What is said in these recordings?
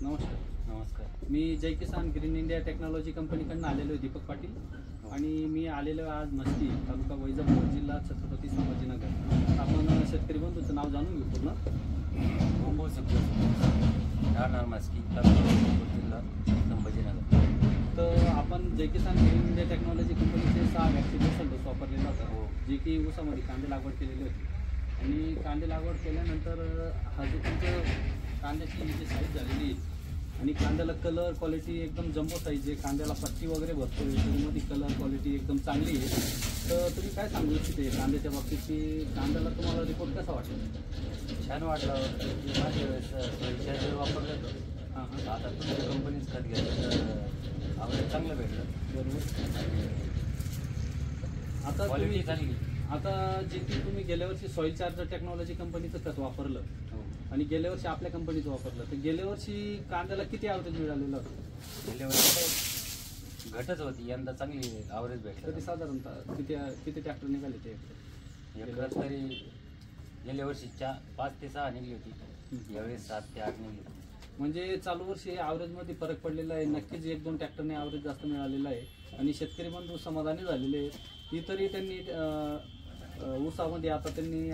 नमस्कार. नमस्कार. मी जय किसान green India technology कंपनीकडून आलेलो आहे, दीपक पाटील. आणि मी आलेलो आज मस्ती तालुका वैजापूर, जिल्हा छत्रपती संभाजीनगर. आपण शेतकरी बंधूचं नाव जाणून घेऊ पूर्ण. गोकुळ सुखदेव राहणार मस्की, तालुका वैजापूर, जिल्हा संभाजीनगर. तर आपण जय किसान ग्रीन इंडिया टेक्नॉलॉजी कंपनीचे 6 वॅक्सिनेशन डोस वापरलेला होता, हो. जे की ऊसामध्ये कांदे लागवड केलेली होती. आणि कांदे लागवड केल्यानंतर हा जो तुमचं कांद्याची जी साईज झालेली आहे आणि कांद्याला कलर क्वालिटी एकदम जम्बो साईज आहे, कांद्याला पट्टी वगैरे भरतो, त्याच्यामध्ये कलर क्वालिटी एकदम चांगली आहे. तर तुम्ही काय सांगू इच्छिते कांद्याच्या बाबतीत, की कांद्याला तुम्हाला रिपोर्ट कसा वाटेल? छान वाटलं. माझ्या वेळेस सोयीच्या वापरलं होतं. हां हां, आता तुमच्या कंपनीच खत घेतलं तर आम्हाला चांगलं भेटलं. बरोबर. आता क्वालिटी तुम्ही चांगली. आता जे की तुम्ही गेल्या वर्षी सॉईल चार्जर टेक्नॉलॉजी कंपनीचं खत वापरलं हो. आणि गेल्या वर्षी आपल्या कंपनीचं वापरलं, तर गेल्या वर्षी कांद्याला किती ॲव्हरेज मिळालेलं होतं? गेल्या वर्षी काही घटच होती, यंदा चांगली ॲव्हरेज तरी भेटलं. साधारणतः किती ट्रॅक्टर निघाले ते? एकरात तरी गेल्या वर्षी 5 ते 6 निघली होती, यावेळेस 7 ते 8 निघली होती. म्हणजे चालू वर्षी ॲव्हरेजमध्ये फरक पडलेला आहे. नक्कीच 1-2 ट्रॅक्टरने ॲव्हरेज जास्त मिळालेलं आहे आणि शेतकरी बंधू समाधानी झालेले आहेत. इतरही त्यांनी ऊसामध्ये आता त्यांनी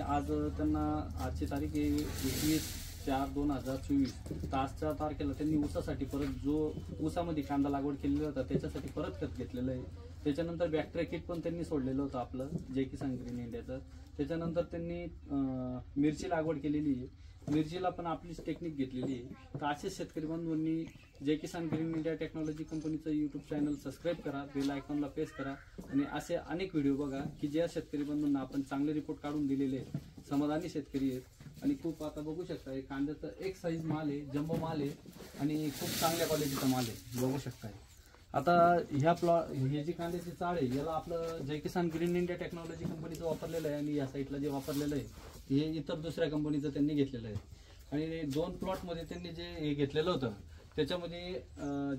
त्यांना आजची तारीख आहे 21/4/2024, तर आजच्या तारखेला त्यांनी ऊसासाठी परत जो ऊसामध्ये कांदा लागवड केलेला होता त्याच्यासाठी परत खत घेतलेलं आहे. त्याच्यानंतर बॅक्टेरिया किट पण त्यांनी सोडलेलं होतं आपलं जय किसान ग्रीन इंडियाचं. त्याच्यानंतर त्यांनी मिरची लागवड केलेली आहे, मिरचीला पण आपलीच टेक्निक घेतलेली आहे. तर असेच शेतकरी बंधूंनी जय किसान ग्रीन इंडिया टेक्नॉलॉजी कंपनीचं यूट्यूब चॅनल सबस्क्राईब करा, बेल आयकॉनला प्रेस करा आणि असे अनेक व्हिडिओ बघा की ज्या शेतकरी बंधूंना आपण चांगले रिपोर्ट काढून दिलेले आहेत. समाधानी शेतकरी आहेत आणि खूप आता बघू शकता कांद्याचा एक साईज माल आहे, जम्बो माल आहे आणि खूप चांगल्या क्वालिटीचा माल आहे, बघू शकताय. आता हे जी कांद्याची चाळ आहे याला आपलं जय किसान ग्रीन इंडिया टेक्नॉलॉजी कंपनीचं वापरलेलं आहे आणि या साईडला जे वापरलेलं आहे हे इतर दुसऱ्या कंपनीचं त्यांनी घेतलेलं आहे. आणि 2 प्लॉटमध्ये त्यांनी जे हे घेतलेलं होतं त्याच्यामध्ये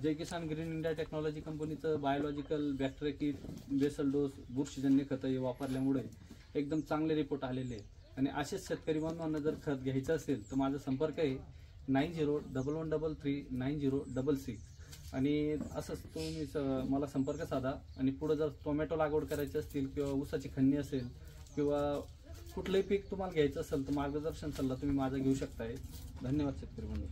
जय किसान ग्रीन इंडिया टेक्नॉलॉजी कंपनीचं biological bacteria kit, basal dose, बुरशीजन्य खतं हे वापरल्यामुळे एकदम चांगले रिपोर्ट आलेले आहेत. आणि असेच शेतकरी बांधवांना जर खत घ्यायचं असेल तर माझा संपर्क आहे 9011339066 आणि असंच तुम्ही मला संपर्क साधा. आणि पुढे जर टोमॅटो लागवड करायची असतील किंवा ऊसाची खन्नी असेल किंवा कुठलंही पीक तुम्हाला घ्यायचं असेल तर मार्गदर्शन सल्ला तुम्ही माझा घेऊ शकताय. धन्यवाद शेतकरी बंधू.